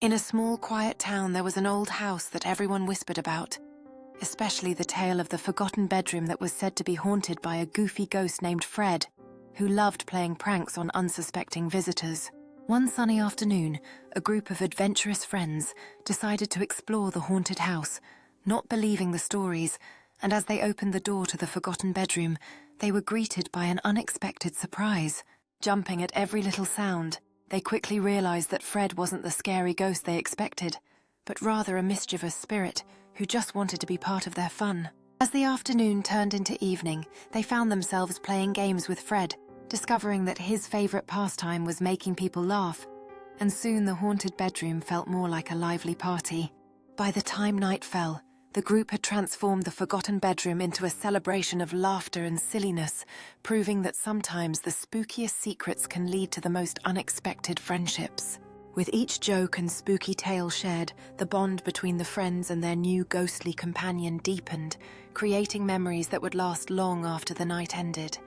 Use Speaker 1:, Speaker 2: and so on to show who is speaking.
Speaker 1: In a small, quiet town, there was an old house that everyone whispered about, especially the tale of the forgotten bedroom that was said to be haunted by a goofy ghost named Fred, who loved playing pranks on unsuspecting visitors. One sunny afternoon, a group of adventurous friends decided to explore the haunted house, not believing the stories, and as they opened the door to the forgotten bedroom, they were greeted by an unexpected surprise. Jumping at every little sound, they quickly realized that Fred wasn't the scary ghost they expected, but rather a mischievous spirit who just wanted to be part of their fun. As the afternoon turned into evening, they found themselves playing games with Fred, discovering that his favorite pastime was making people laugh, and soon the haunted bedroom felt more like a lively party. By the time night fell, the group had transformed the forgotten bedroom into a celebration of laughter and silliness, proving that sometimes the spookiest secrets can lead to the most unexpected friendships. With each joke and spooky tale shared, the bond between the friends and their new ghostly companion deepened, creating memories that would last long after the night ended.